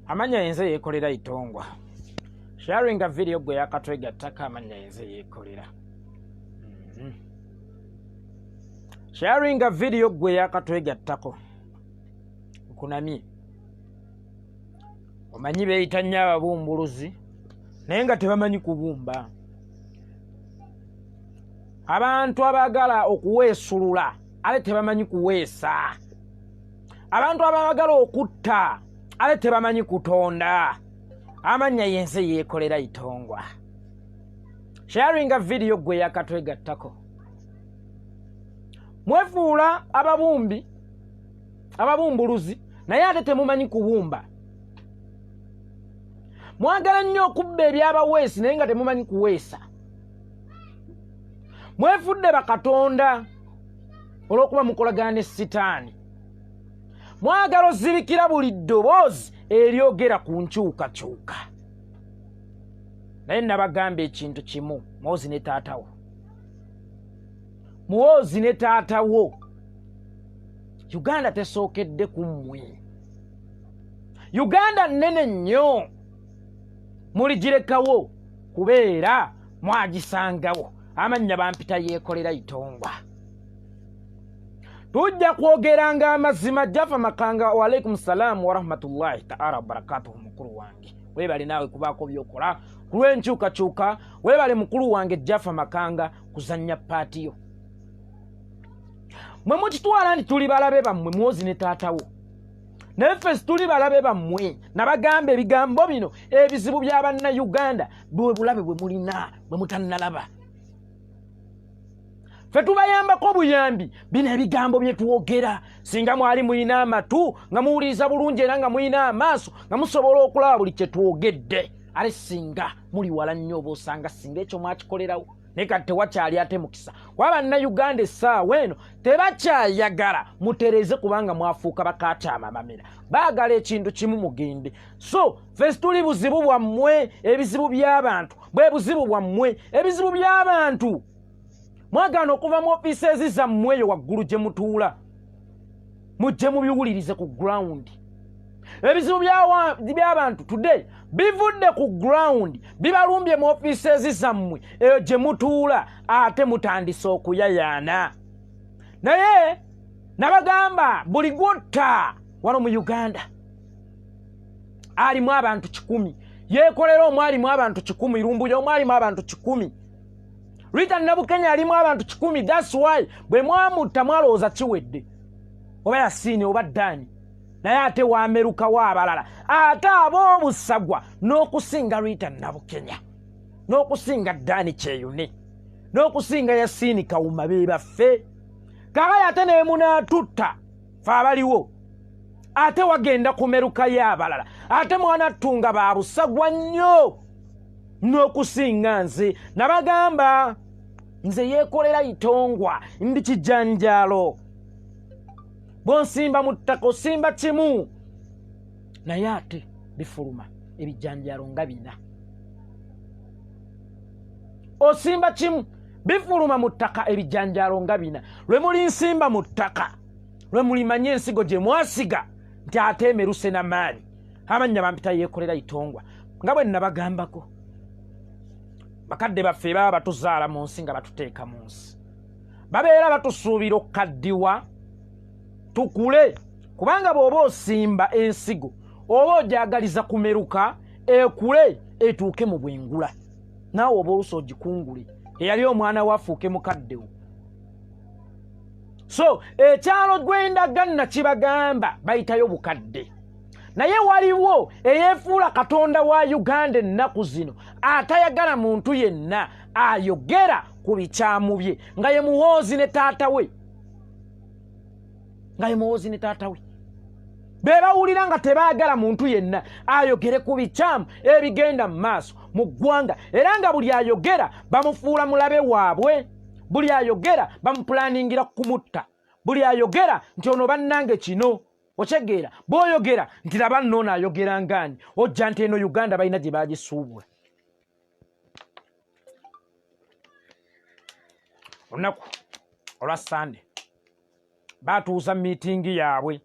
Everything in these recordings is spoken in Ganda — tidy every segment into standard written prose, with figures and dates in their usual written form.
Amanya yenze yekolera itongwa. Sharing a video gwe yakatwega taka amanya yenze yekolera. Sharing a video gwe yakatwega tako. Kunami. Omanyi beeyita nnyo ababumbuluzi naye nga tebamanyi kubumba. Abantu abagala okuweesulula ale tebamanyi kuweesa. Abantu abagala okutta ale tebamanyi kutonda. Amanya yenze yekolera itongwa. Sharing a video gwe yakatwegattako. Mwefuula ababumbuluzi naye ate temumanyi kubumba. Mwagala nnyo okubba ebyabaweesi naye nga temumanyi kuweesa. Mwefudde bakatonda olw'okuba mukolagana ne Sitaani. Mwagala ozibikira buli ddoboozi eryogera ku nkyukakyuka. Naye nabagamba ekintu kimu, Muhoozi ne taatawo. Muhoozi ne taatawo. Uganda tesookedde ku mmwe. Uganda nnene nnyo. Muligirekawo kubeera mwagisangawo. Amanya bampita yekolera itongwa. Tujja kwogeranga amazima Jaffa Makanga wa alaikum salam wa rahmatullahi ta'ala barakatuhu mukulu wange. Webale nawe kubaako byokola kulwenkyukakyuka. Webale mukulu wange Jaffa Makanga kuzannya paatiyo. Mwe mukitwala nti tuli balabe bammwe Muhoozi ne taatawo. Neffe tuli balabe bammwe nabagamba ebigambo bino ebizibu by'abanna Uganda bwe bulabe bwe mulina bwe mutannalaba. Ffe tubayambako buyambi bino ebigambo bye twogera singa mwali muyina amatu nga muwuliriza bulungi era nga muyina amaaso nga musobola okulaba buli kye twogedde. Ale singa muli wala nnyo oba osanga singa ekyo mwakikolerawo naye kati tewakyali ate mukisa. Wabanna Uganda essaawa eno tebakyayagala mutereze kubanga mwafuuka bakaataama amamera. Baagala ekintu kimu mugende. So ffe tuli buzibu bwammwe ebizibu by'abantu bwe buzibu bwammwe ebizibu by'abantu. Mwagaana okuva mu ofiisi zammwe eyo waggulu gye mutuula mujje mubiwulirize ku ground. Ebizibu by'abantu today bivudde ku ground bibalumbye mu ofiisi zammwe eyo gye mutuula ate mutandise okuyayaana. Naye nabagamba buli gwotta wano mu Uganda alimu abantu 100. Yekolera omwalimu abantu 100. Lumbuya omwalimu abantu 100. Rita Nabukenya alimu abantu 100. That's why bwe mwamutta mwalowooza kiwedde oba Yasiini oba Ddaani naye ate waameruka waabalala ate ab'obusagwa n'okusinga Rita Nabukenya n'okusinga Ddaani Kyeyune n'okusinga Yasiini Kawuma be baffe. Kakaya ate ne munaatutta fe abaliwo ate wagenda kumeruka y'abalala ate mwanattunga ba busagwa nnyo n'okusinga nze. Nabagamba nze yekolera itongwa ndi kijanjalo. Bonsimba mu ttaka osimba kimu naye ate bifuluma ebijanjalo nga bina. Osimba kimu bifuluma mu ttaka ebijanjalo nga bina. Lwe muli nsimba mu ttaka lwe mulimanye ensigo gye mwasiga nti ate emeruse na maanyi. Amanya bampita yekolera itongwa nga bwe nabagambako. Bakadde baffe baba batuzaala mu nsi nga batuteeka mu nsi babeera batusuubira okukaddiwa tukule kubanga bw'oba osimba ensigo oba ogyagaliza kumeruka ekule etuuke mu bwengula naawe oba oluusi ogikungule eyali omwana wafuuke mukaddewo. So ekyalo gw'endagana kibagamba bayitayo bukadde. Naye waliwo eyefuula katonda wa Uganda ennaku zino atayagala muntu yenna ayogera ku bikyamu bye nga ye Muhoozi ne taatawe. Be bawulira nga tebaagala muntu yenna ayogere ku bikyamu ebigenda mu maaso mu ggwanga era nga buli ayogera bamufuula mulabe waabwe. Buli ayogera bamupulaningira kumutta. Buli ayogera nti ono bannange kino. Ochegeera boyogera nti laba nno ayogera ngani ojja nti eno Uganda balina gye bagisuubula. Olunaku olwa Sunday batuuza meeting yaabwe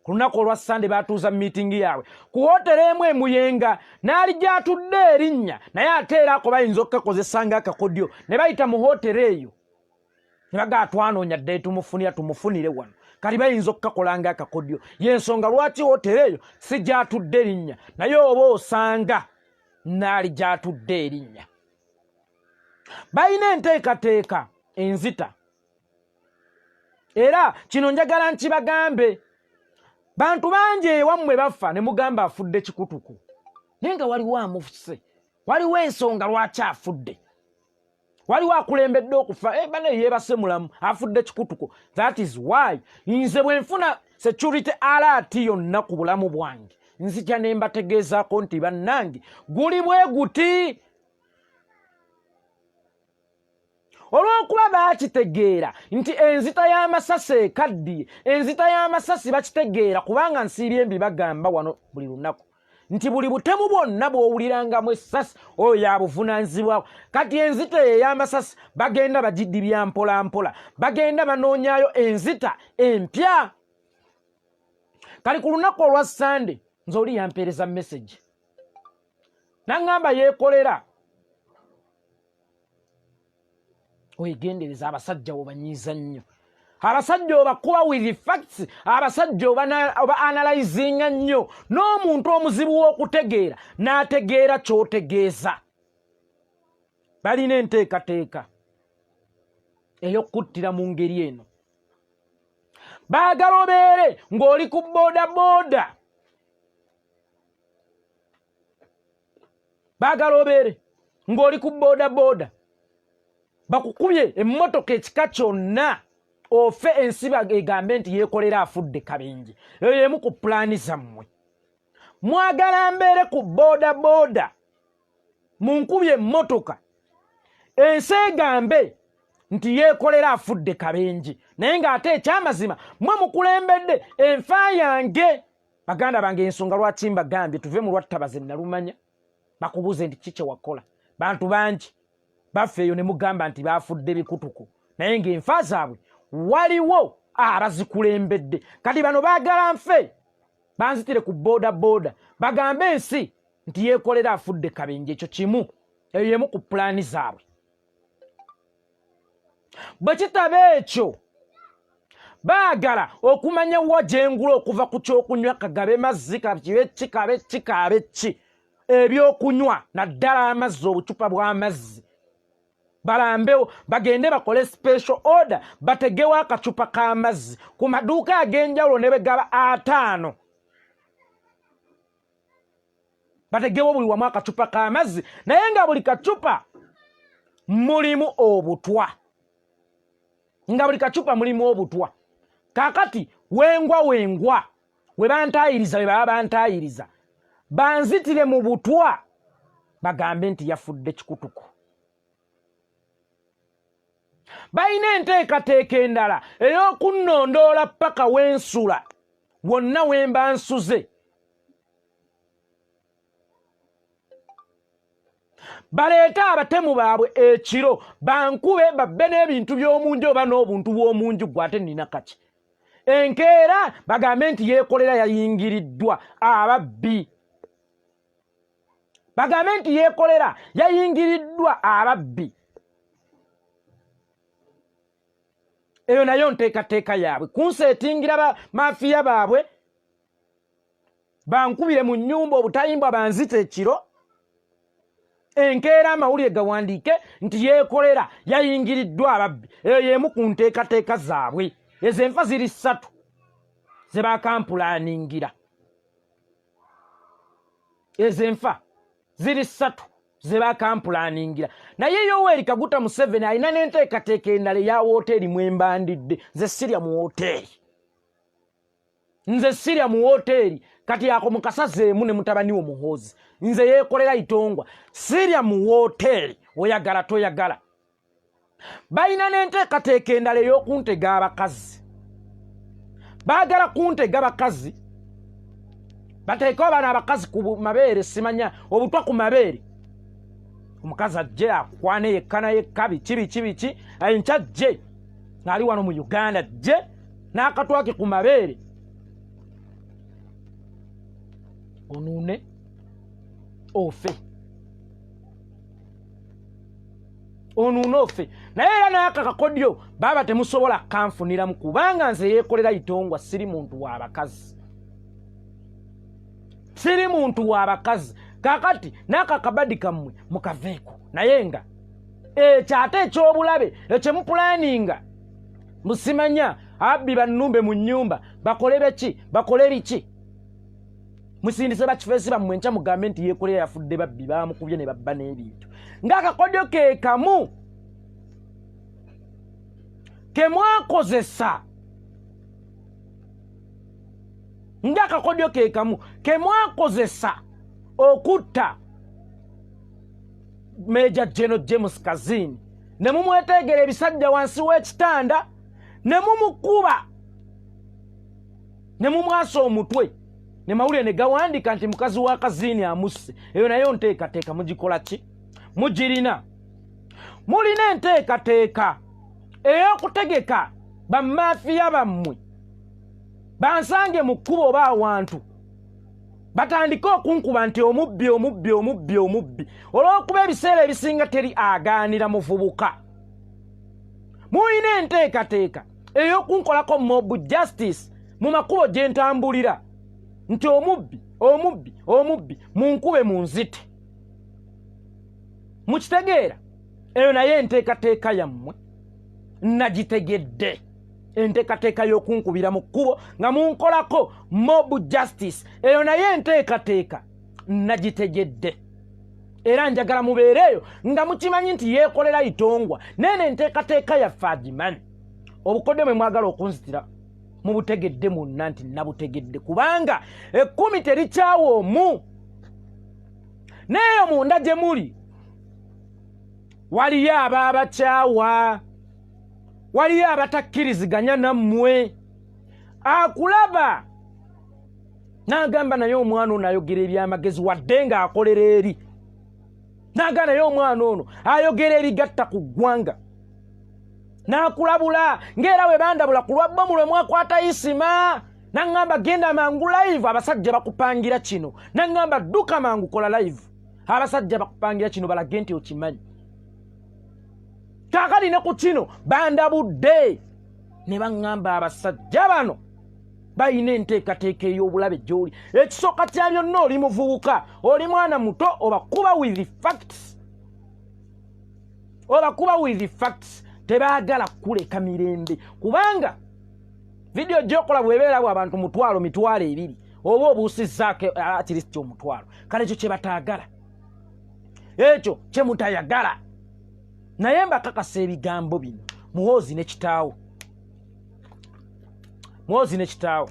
ku lunaku olwa Sande batuuza meeting yaabwe ku hoteri emu e Muyenga n'ali gyatudde erinnya naye ate era ako bayinza okukakozesa ng'akakodyo ne bayita mu hoteri eyo ne bagaa twanoonya ddala tumufunire wano kati bayinza okukakola ng'akakodyo y'ensonga lwaki hoteri eyo si gyatudde erinnya naye oba osanga n'ali gyatudde erinnya. Bayina enteekateeka enzita era kino njagala nkibagambe bantu bangi ewammwe bafa ne mugamba afudde kikutuku naye nga waliwo amufuse waliwo ensonga lwaki afudde waliwo akulembedde okufa bane yeebase mulamu afudde kikutuku. That is why nze bwe nfuna security alert yonna ku bulamu bwange nzija ne mbategeezaako nti bannange guli bwe guti. Olw'okuba bakitegeera nti enzita y'amasasi ekaddiye enzita y'amasasi bakitegeera kubanga nsiibye mbi bagamba wano buli lunaku nti buli butemu bwonna bw'owulirangamu essasi oyo yabuvunaanyizibwako. Kati enzita eyo ey'amasasi bagenda bagidibya mpola mpola bagenda banoonyaayo enzita empya. Kali ku lunaku olwa Sande nze oli yampeereza message n'aŋŋamba Yekolera wegendereza abasajja obanyiiza nnyo abasajja obakuba with facts abasajja oba analyzinga nnyo n'omuntu omuzibu w'okutegeera n'ategeera ky'otegeeza. Balina enteekateeka ey'okuttira mu ngeri eno. Baagala obeere ng'oli ku boodabooda baagala obeere ng'oli ku boodabooda bakukubye emmotoka ekika kyonna ofe ensi egambe nti Yekolera afudde kabenje. Eyo y'emu ku pulaani zammwe. Mwagala mbeere ku boodabooda munkubye emmotoka ensi egambe nti Yekolera afudde kabenje naye ng'ate ekyamazima mwe mukulembedde enfa yange. Baganda bange ensonga lwaki mbagambye tuve mu lwattabaze nalumanya bakubuuze nti kiki wakola. Bantu bangi bafeeyo ne mugamba nti baafudde bikutuku naye ng'enfa zaabwe waliwo abazikulembedde. Kati bano baagala nfe banzitire ku boodabooda bagambe ensi nti Yekolera afudde kabenje. Ekyo kimu eyo y'emu ku pulaani zaabwe. Bwe kitaba ekyo baagala okumanya wa gyengula okuva ku kyokunywa kagabe mazzi kabe ki ebyokunywa naddala amazzi obucupa bw'amazzi balambewo bagende bakole special order bategewo akacupa k'amazzi ku maduuka ag'enjawulo ne begaba 5 bategewo buli wamu akacupa k'amazzi naye nga buli kacupa mulimu obutwa kakati wengwa we bantaayiriza we baba bantaayiriza banzitire mu butwa bagambe nti yafudde kikutuku. Bayina enteekateeka endala ey'okunnondoola paka wensula wonna wemba nsuze. Baleeta abatemu baabwe ekiro bankube babbe n'ebintu by'omunju oba n'obuntu bw'omunju gwate nina kaki. Enkeera bagambe nti Yekolera yayingiriddwa ababbi. Bagambe nti Yekolera yayingiriddwa ababbi. Eyo nayo nteekateeka yaabwe kunseetingira mafiya baabwe bankubire mu nnyumba obutayimbwa banzite ekiro. Enkeera amawulire gawandiike nti Yekolera yayingiriddwa ababbi. Eyo y'emu ku nteekateeka zaabwe. Ezo enfa ziri 3 ze bakampulaaningira. Ezo enfa ziri 3 ze bakampulaaningira. Naye Yoweri Kaguta Museveni alina n'enteekateeka endala eya wooteri mwembandidde. Nze sirya mu wooteri kati ako mukasazeemu ne mutabani wo Muhoozi. Nze Yekolera Itongwa sirya mu wooteri oyagala toyagala. Bayina n'enteekateeka endala ey'okuntega abakazi. Baagala kuntega bakazi bateekawo bana abakazi ku mabeere simanya obutwa ku mabeere. Omukazi ajje akwane yekkana yekka biki enkya ajje ng'ali wano mu Uganda ajje n'akatwake ku mabeere onuune ofe. Onuune ofe. Naye era n'aka kakodyo baba temusobola kanfuniramu kubanga nze Yekolera Itongwa siri muntu w'abakazi. Siri muntu w'abakazi. Kakati n'aka kabadi kammwe mukaveeko. Naye nga kyate eky'obulabe ekyemupulaninga musimanya abbi bannumbe mu nnyumba bakole beki bakole biki musindise bakifeesi bammwe enkya mugambe nti Yekolera yafudde babbi baamukubye ne babba n'ebintu ng'akakodyo ke kamu ke mwakozesa ng'akakodyo ke kamu ke mwakozesa okutta Major General James Kazini ne mumwetegera ebisajja wansi w'ekitanda ne mumukuba ne mumwasa omutwe ne mawulire ne gawandika nti mukazi wa Kazini amusse. Eyo nayo nteekateeka mugikola ki? Mugirina. Mulina enteekateeka ey'okutegeka bamafiya bammwe bansange mu kkubo oba awantu batandike okunkuba nti omubbi olw'okuba ebiseera ebisinga teri agaanira muvubuka. Muyina enteekateeka ey'okunkolako mob justice mu makubo gye ntambulira nti omubbi munkube munzite. Mukitegeera? Eyo naye enteekateeka yammwe nagitegedde. Enteekateeka y'okunkubira mu kkubo nga munkolako mob justice. Eyo naye enteekateeka nagitegedde. Era njagala mubeereeyo nga mukimanyi nti Yekolera Itongwa nene enteekateeka yaffe agimanyi. Obukodyo mwe mwagala okunzitira mubutegedde munna nti nabutegedde kubanga 10 terikyawa omu. Neeyo munda gye muli waliyo abaabakyawa, waliyo abatakkiriziganya nammwe. Akulaba n'agamba naye omwana ono ayogera ebyamagezi wadde ng'akolera eri. N'agamba naye omwana ono ayogera ebigatta ku ggwanga. N'akulabula ng'era we bandabula ku lwa bbomu lwe mwakwata isima. N'aŋŋamba genda mangu live abasajja bakupangira kino. N'aŋŋamba dduka mangu kola live abasajja bakupangira kino balage nti okimanyi. Kaakali ne ku kino bandabudde ne baŋŋamba abasajja bano bayina enteekateeka ey'obulabe gy'oli. Ekisooka kya byonna oli muvubuka, oli mwana muto, obakuba with the facts. Obakuba with the facts. Tebaagala kuleka mirembe kubanga video gyokola bwebeera bwa abantu mitwalo 200 oba obuusizzaako at least omutwalo. Kale ekyo kye bataagala, ekyo kye mutayagala. Naye mbakakasa ebigambo bino Muhoozi ne Kitaawe. Muhoozi ne Kitaawe,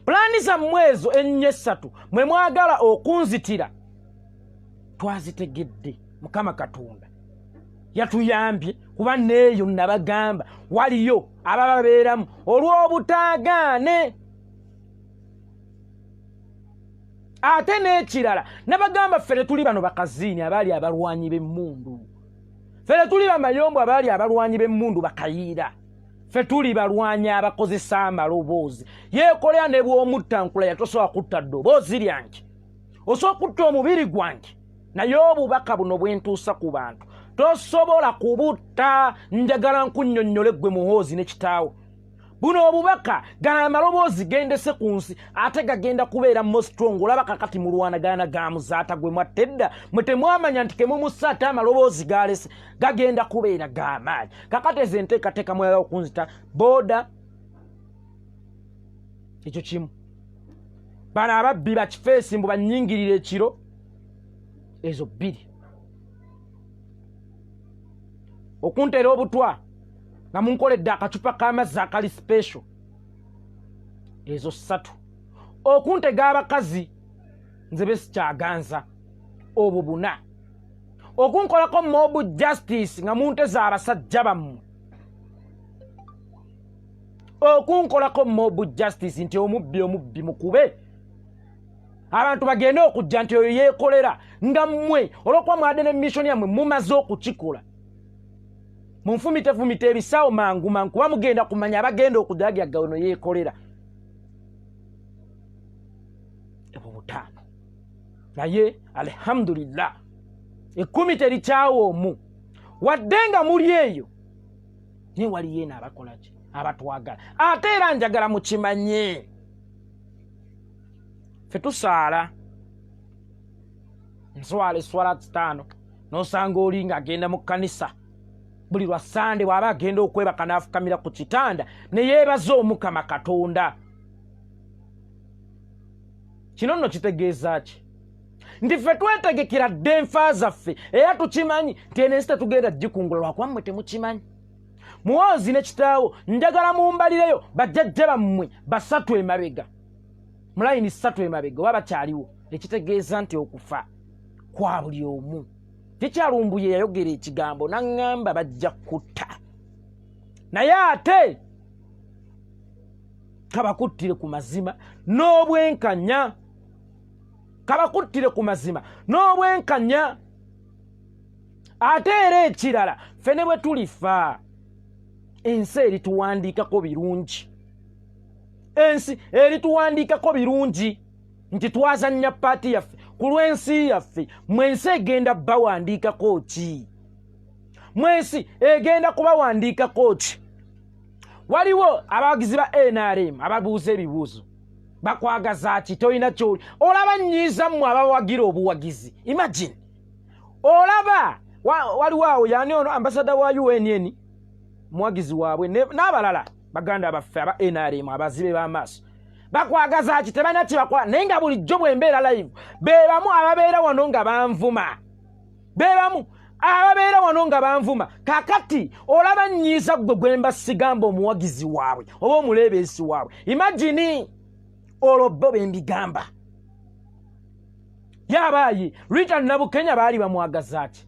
pulaani zammwe ezo 4-3 mwe mwagala okunzitira twazitegedde. Mukama Katonda yatuyambye kuba neeyo nabagamba waliyo abababeeramu olw'obutaagaane. Ate n'ekirala nabagamba ffe tuli bano bakazini abaali abalwanyi b'emmundu. Ffe tuli bamayombo abaali abalwanyi b'emmundu bakayiira. Ffe tuli balwanyi abakozesa amaloboozi. Yekolera ne bw'omutta nkula tosobola kutta ddoboozi lyange, osobola kutta omubiri gwange. Naye obubaka buno bwentuusa ku bantu tosobola kubutta. Njagala nkunnyonnyole ggwe Muhoozi ne Kitaawe, buno obubaka gana amaloboozi gendese ku nsi ate gagenda kubeera mo strong. Olaba kakati mulwanagana ga muzaata gwe mwattedda mwe temwamanya nti kemumussa ate amaloboozi galese gagenda kubeera g'amaanyi. Kakati ezo enteekateeka mwagala okunzita booda ekyo kimu. Bano ababbi bakifeesi mbu bannyingirire ekiro, ezo 2. Okunteera obutwa nga munkoledde akacupa k'amazzi akali special, ezo 3. Okuntega abakazi nze besikyaganza, obwo 4. Okunkolako mob justice nga munteza abasajja bammwe, okunkolako mob justice nti omubbi mukube abantu bagende okujja nti oyo Yekolera nga mmwe olw'okuba mwadde ne mission yammwe mumaze okukikola. Munfumite ebisawo mangu kuba mugenda kumanya abagenda okujagyaga ono Yekolera. 5. Naye alhamdulillah 10 terikyawo wadde nga muli eyo ne wali yena abakola ki abatwagala ate era njagala mukimanye ffe tusaala nswala eswala 5 nosanga oli ng'agenda mu kkanisa buli lwa Sande bw'aba agenda okwebaka n'afukamira ku kitanda ne yeebaza Omukama Katonda. Kino nno kitegeeza ki? Nti ffe twetegekera dde enfa zaffe era tukimanyi nti eno ensi tetugenda gikungula lwakuba mmwe temukimanyi. Muhoozi ne Kitaawe njagala mumbalireyo bajjajja bammwe 3 emabega mu layini 3 emabega oba bakyaliwo ekitegeeza nti okufa kwa buli omu. Tekyalumbuye yayogera ekigambo n'aŋŋamba bajja kutta naye ate kabakuttire ku mazima n'obwenkanya ate era ekirala ffe ne bwe tulifa ensi erituwandiikako birungi nti twazannya paati yaffe ku lw'ensi yaffe mwensi egenda bawandiikako ki? Mwensi egenda kubawandiikako ki? Waliwo abawagizi ba NRM ababuuza ebibuuzo bakwagaza ki? Tolina kyoli olaba nnyiiza mmwe abawagira obuwagizi. Imagine olaba waliwo awo yani ono ambasada wa UNN muwagizi waabwe n'abalala baganda baffe aba NRM abazibe b'amaaso bakwagaza ki? Tebalina kye bakola naye nga bulijjo bwembeera live beebamu ababeera wano nga banvuma kakati olaba nnyiiza gwe gwemba sigamba omuwagizi waabwe oba omuleebeesi waabwe. Imagine olwo bo bembigamba yabaayi Rita Nabukenya baali bamwagaza ki?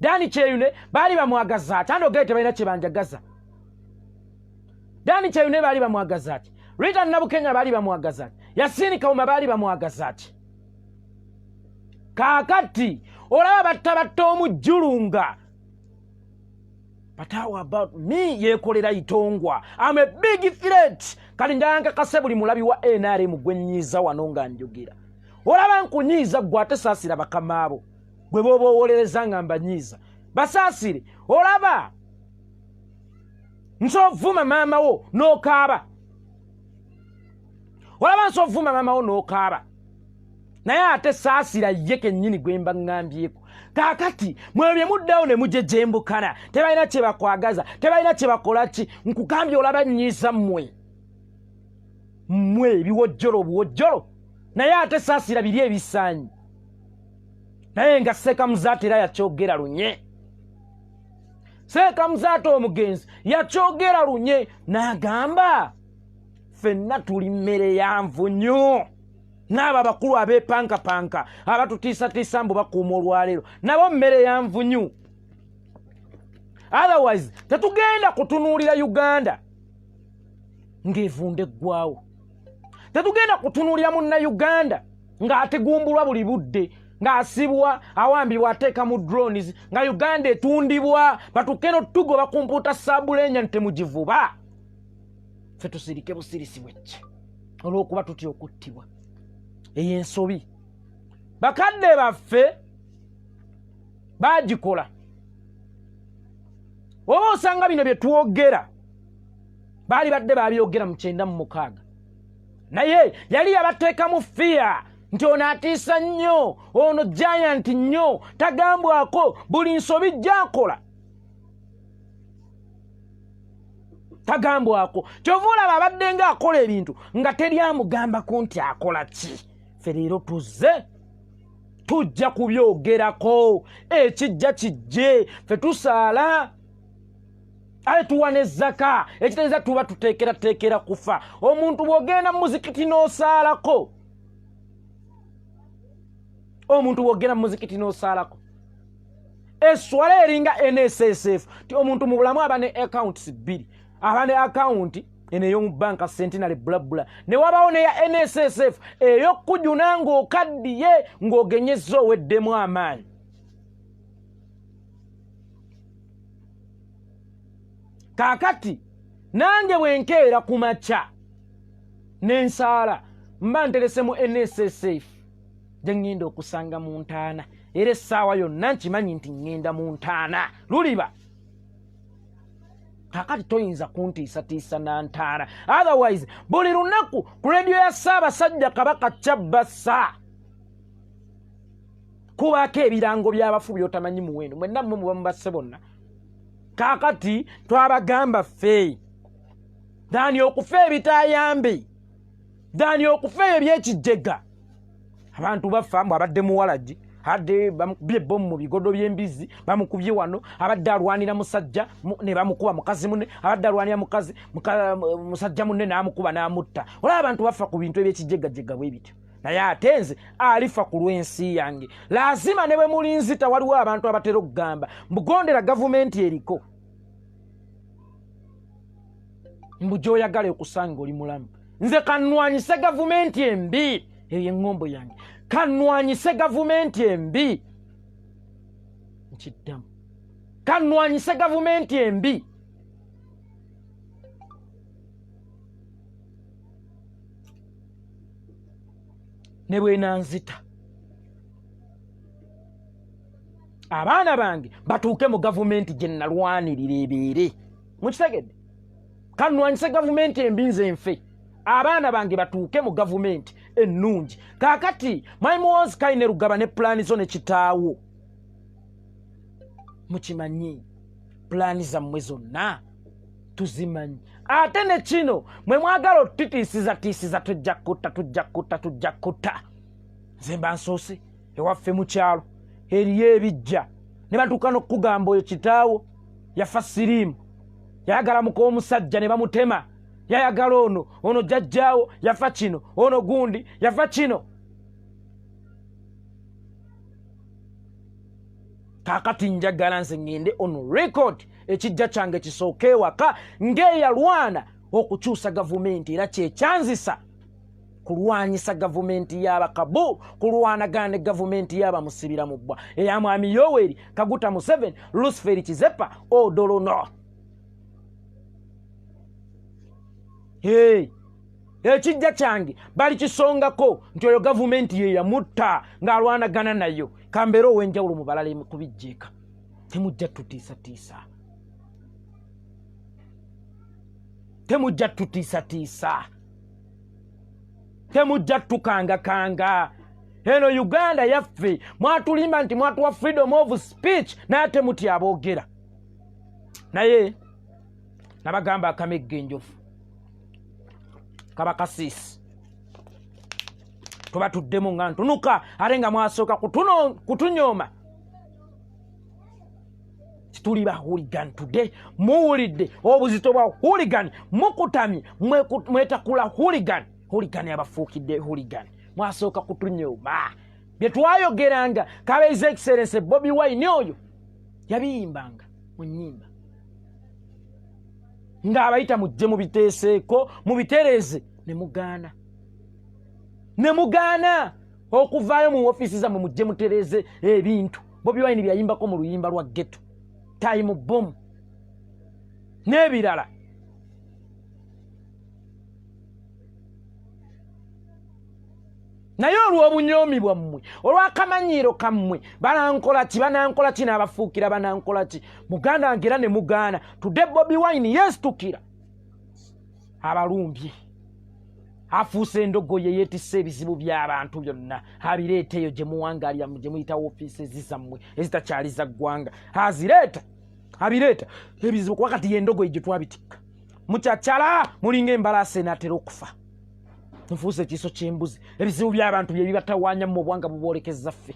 Dani Kyeyune baali bamwagaza ki? Ando gete balina kye banjagaza. Dani Kyeyune baali bamwagaza ki? Rita Nabukenya baali bamwagaza ki? Yasini Kawuma baali bamwagaza ki? Kakati olaba batta omujjulunga. But how about me? Yekolera itongwa. I'm a big threat. Kali njanga kase buli mulabi wa NRM gwe nnyiiza wano nga njogira. Olaba nkunyiiza gwe ate saasira bakamaabo. Gwe booba owolereza nga mbanyiiza. Basaasire olaba nsovuma maama wo n'okaaba. Naye ate saasira ye kennyini gwe mba ŋŋambyeko. Kakati mwe bye muddawo ne mujejembukana tebalina kye bakwagaza tebalina kye bakola ki? Nkugambye olaba nnyiiza mmwe obuwojjolo naye ate saasira biri ebisaanyi. Naye nga Sekamuzaate era yakyogera lunye. Sekamuzaate omugenzi yakyogera lunye n'agamba ffenna tuli mmere ya Nvunyu. N'abo abakulu abeepankapanka abatutiisatiisa mbu bakuuma olwaleero nabo mmere ya Nvunyu. Otherwise tetugenda kutunuulira Uganda ng'evunda eggwawo. Tetugenda kutunuulira munnayuganda ng'ategumbulwa buli budde ng'asibwa awambibwa ateeka mu drones nga Uganda etundibwa batuuke n'otugoba kumpuuta saabulenya ntemugivuba. Ffe tusirike busirisi bwekki olw'okuba tutya okuttibwa ey'ensobi. Bakadde baffe baagikola. Oba osanga bino bye twogera baali badde baabyogera mu 96 naye yali yabateeka mu fiya nti ono atiisa nnyo ono giant nnyo tagambwako buli nsobi gy'akola tagambwako. Kyova olaba abadde ng'akola ebintu nga teryamugambako nti akola ki. Ffe leero tujja kubyogerako ekijja kijje. Ffe tusaala ale tuwa n'ezzaka ekitegeeza tuba tuteekerateekera kufa. Omuntu bw'ogenda mu muzikiti n'osaalako eswala eringa NSSF ti omuntu mu bulamu aba ne accounts 2 aba ne account eno ey'omu banka Centenary bulabula ne wabawo neya NSSF ey'okkujuna ng'okaddiye ng'ogenyezza oweddemu amaanyi. Kaakati nange bwe nkeera ku makya n'ensaala mba nterese mu NSSF gye ŋŋenda okusanga mu ntaana era essaawa yonna nkimanyi nti ŋŋenda mu ntaana luliba kakati toyinza kuntiisatiisa na ntaana otherwise buli lunaku ku rediyo ya Ssaabasajja Kabaka Kyabbassa kubaako ebirango by'abafu by'otamanyi muwendo mwenna mmwe muba mubasse bonna kakati twabagamba ffe daani okufa ebitaayambe daani okufa ebyekijjega abantu bafa mbu abadde muwalagi hadde bamukubye bomu mu bigodo by'embizi bamukubye wano abadde alwanira musajja ne bamukuba mukazi munne abadde alwanira mukazi musajja munne n'amukuba n'amutta olaba abantu bafa ku bintu ebyekijjegajjega bwe bityo naye ate nze alifa ku lw'ensi yange lazima ne bwe muli nzita waliwo abantu abatera okugamba mbugondera gavumenti eriko mbu gy'oyagala okusanga oli mulamu nze kannwanyise gavumenti embi eyo eŋŋombo yange kannwanyise gavumenti embi nkiddamu kannwanyise gavumenti embi ne bwenanzita abaana bange batuuke mu gavumenti gye nalwanirira ebeere mukitegedde kannwanyise gavumenti embi nze nfe abaana bange batuuke mu gavumenti ennungi kaakati Muhoozi Kayine Rugaba ne pulaani zo ne kitaawo mukimanyi pulaani zammwe zonna tuzimanyi ate ne kino mwe mwagala otutiisiza tujja kutta nze mba nsoose ewaffe mu kyalo eriyo ebijja ne batuuka n'okugamba oyo kitaawo yafa siriimu yayagala muko omusajja ne bamutema yayagala ono jjajjaawo yafa kino ono gundi yafa kino kaakati njagala nze ŋŋende ono record ekijja kyange kisooke ewaka ng'eyalwana okukyusa gavumenti era kyekyanzisa kulwanyisa gavumenti y'abakabu kulwanagana ne gavumenti y'abamusibira mu bbwa eya mwami Yoweri Kaguta Museveni Luciferi Kizepa Odolono ekijja kyange bali kisongako nti oyo gavumenti ye yamutta ng'alwanagana nayo kambeera ow'enjawulo mu balala kubijjeeka temujja tutiisatiisa temujja tutiisatiisa temujja tukangakanga eno Uganda yaffe mwatulimba nti mwatuwa freedom of speech naye temutya aboogera naye nabagamba akamegga enjofu kabakasiisi tuba tuddemu nga ntunuka ate nga mwasooka kutunyooma tuli ba hooligan today muwulidde obuzito bwa hooligan mukutamye mwetakula hooligan abafuukidde hooligan mwasooka kutunyooma bye twayogeranga kabe His Excellency Bobi Wine oyo yabiyimbanga mu nnyimba ng'abayita mujje mubiteeseeko mubitereeze ne mugaana okuvaayo mu ofiisi zammwe mujje mutereeze ebintu Bobi Wine byayimbako mu luyimba lwa ghetto time bomb n'ebirala naye olw'obunyoomi bwammwe olw'akamanyiiro kammwe banankola ki n'abafuukira banankola ki muganda wange era ne mugaana tudde Bobi Wine yeesitukira abalumbye afuuse endogoye yeetisse ebizibu by'abantu byonna abireeteyo gye muwangaalira gye muyita ofiisi ezizammwe ezitakyali za ggwanga abireeta ebizibu kuba kati y'endogoye gye twabitikka mukyakyala mulinga embalaasi enaatera okufa nfuuse ekiiso ky'embuzi ebizibu by'abantu bye bibatawaanya mu obwanga buboolekeza ffe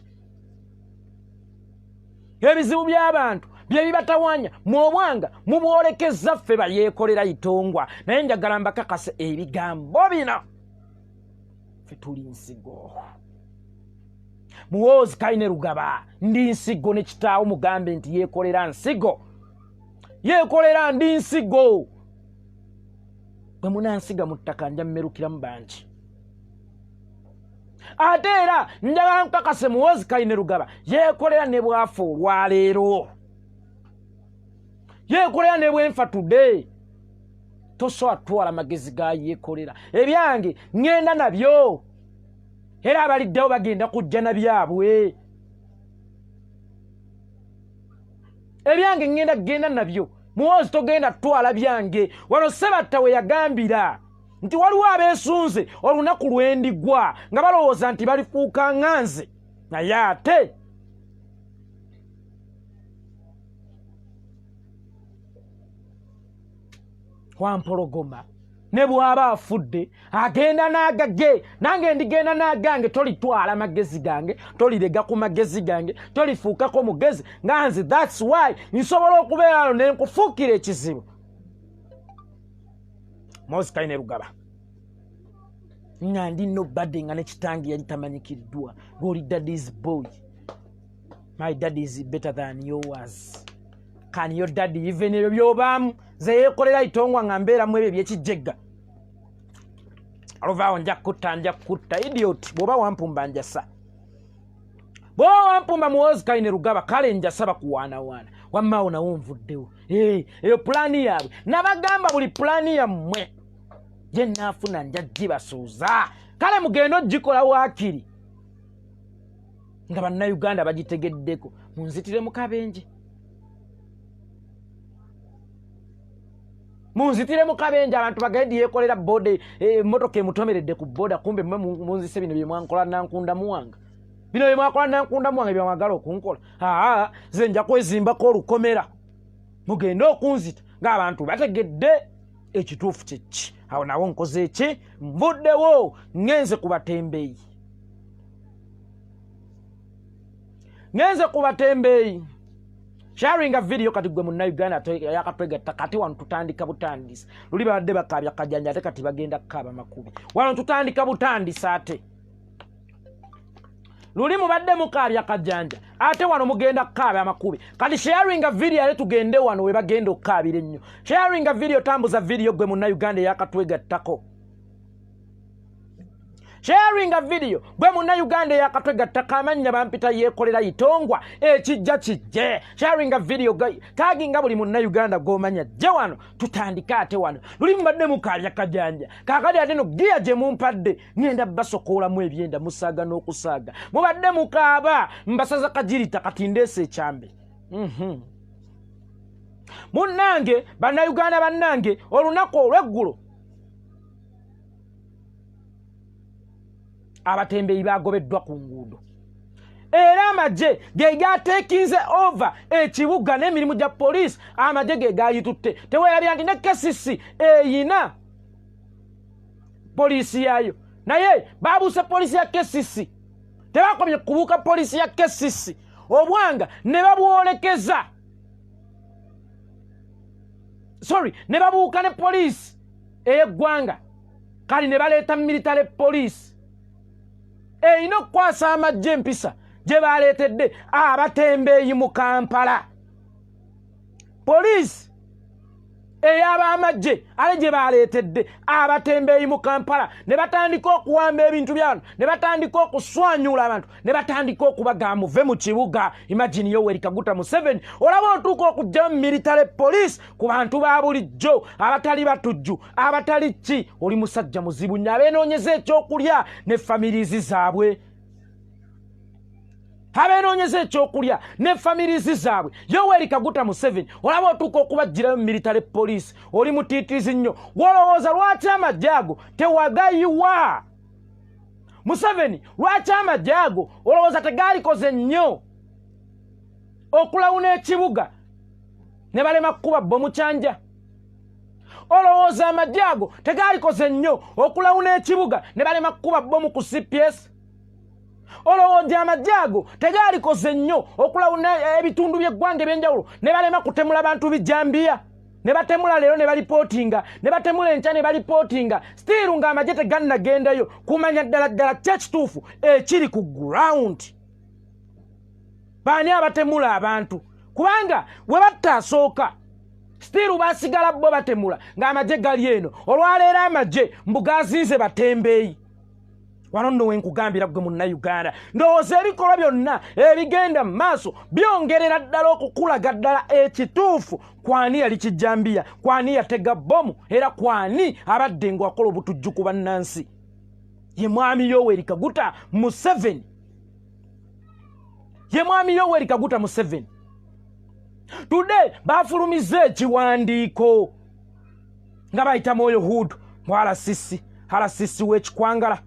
ebizibu by'abantu bye bibatawaanya mu obwanga mubwolekeza ffe bayeekolera itongwa naye njagala mbakakase ebigambo bino ffe tuli nsigo Muhoozi Kayine Rugaba ndi nsigo ne kitaawo mugambe nti yeekolera nsigo yeekolera ndi nsigo bwe munansiga mu ttaka nja mmerukiramu bangi ate era njagala nkakase Muhoozi Kayine Rugaba yeekolera ne bwafa olwaleero yeekolera ne bwenfa today tosobola twala magezi ga Yekolera ebyange ngenda nabyo era abaliddewo bagenda kujja na byabwe ebyange ngenda nabyo Muhoozi togenda twala byange wano Sebatta we yagambira nti waliwo abeesunze olunaku lwendigwa nga balowooza nti balifuuka nganze naye ate wampologoma ne bw'aba afudde agenda n'agage nange ndigenda n'agange tolitwala magezi gange tolirega ku magezi gange tolifuukako mugezi nga nze that's why nsobola okubeerano ne nkufuukira ekizibu Muhoozi Kainerugaba nga ndi nobadde nga ne kitange yali tamanyikiriddwa ng'oli daddy's boy. My daddy is better than yours. Can your daddy even ebyo byobaamu ze Yekolera itongwa nga mbeeramu ebyo ebyekijjegga aluvaawo nja kutta idiot bw'oba wampumba njasa bw'oba wampumba Muhoozi Kainerugaba kale njasa bakuwaanawaana wammaawo nawo nvuddewo eyo pulaani yaabwe nabagamba buli pulaani yammwe gye naafuna nja gibasuuza kale mugenda ogikola waakiri nga bannayuganda bagitegeddeko munzitire mu kabenje munzitire mu kabenje abantu bagende Yekolera bode emmotoka emutomeredde ku boda kumbe mmwe munzise bino bye mwankola nankunda muwanga bino bye mwakola nankunda muwanga bye mwagala okunkola ze nja kwezimbako olukomera mugende okunzita ng'abantu bategedde ekituufu kyeki awo nawo nkoze eki nvuddewo ngenze ku batembeeyi sharing a video kati gwe munnayuganda yakatwegatta kati wano tutandika butandisa luli babadde bakaabya kajanja ate kati bagenda kukaaba makubi wano tutandika butandisa ate luli mubadde mukaabya kajanja ate wano mugenda kukaaba makubi kati sharing a video ale tugende wano we bagenda okukaabira ennyo sharing a video tambuza video gwe munnayuganda yakatwegattako sharing a video gwe munnayuganda yakatwegattako amannya bampita Yekolera itongwa ekijja kijje sharing a video kaginga buli munnayuganda gomanya jje wano tutandika ate wano luli mubadde mukaabya kajanja kakati ate no giya gye mumpadde ngenda basokoolamu ebyenda musaaga n'okusaaga mubadde mukaaba mbasaza kajirita kati ndeese ekyambe munnange bannayuganda bannange olunaku olw'eggulo abatembeeyi bagobeddwa ku nguudo era amagye ge gateekinze over ekibuga n'emirimu gya poliisi amagye ge gayitutte teweerabya nti ne kesisi eyina poliisi yaayo naye babuuse poliisi ya kesisi tebakomye kubuuka poliisi ya kesisi obwanga ne babwolekeza ne babuuka ne poliisi ey'eggwanga kali ne baleeta military poliisi eyina okukwasa amagye empisa gye baleetedde abatembeeyi mu Kampala poliisi ey'abamagye ale gye baleetedde abatembeeyi mu Kampala ne batandika okuwamba ebintu byano ne batandika okuswanyula abantu ne batandika okubaga muve mu kibuga imagine Yoweri Kaguta Museveni olaba otuuka okujja mu military police ku bantu ba bulijjo abatali batujju abatali ki oli musajja muzibu nnyo abeenoonyeza ekyokulya ne families zaabwe abenoonyeza ekyokulya ne families zaabwe Yoweri Kaguta Museveni olaba otuuka okubajjirayo mu military police oli mutiitiizi nnyo gwolowooza lwaki amagye ago tewagayiwa Museveni lwaki amagye ago olowooza tegaalikoze nnyo okulawuna ekibuga ne balema kukuba bbomu kyanja olowooza amagye ago tegaalikoze nnyo okulawuna ekibuga ne balema kukuba bbomu ku CPS olowooza amagye ago tegaalikoze nnyo okulawuna ebitundu by'eggwanga ebyenjawulo ne balema kutemula abantu bijambiya ne batemula leero ne balipootinga ne batemula enkya ne balipootinga stiiru ng'amagye tegannagendayo kumanya ddala kye kituufu ekiri ku ground baani abatemula abantu kubanga we battaasooka stiiru baasigala bo batemula ng'amagye gali eno olwaleero amagye mbu gazinze batembeeyi wano nno wenkugambira gwe Munnayuganda ndowooza ebikolwa byonna ebigenda mu maaso byongerera ddala okukulaga ddala ekituufu kwani yali kijambiya, kwani yatega bbomu, era kwani abadde ng'akola obutujju ku bannansi. Ye mwami Yoweri Kaguta Museveni. Ye mwami Yoweri Kaguta Museveni. Today bafulumize ekiwandiiko nga bayita Moyo Hudu mu RCC w'ekikwangala,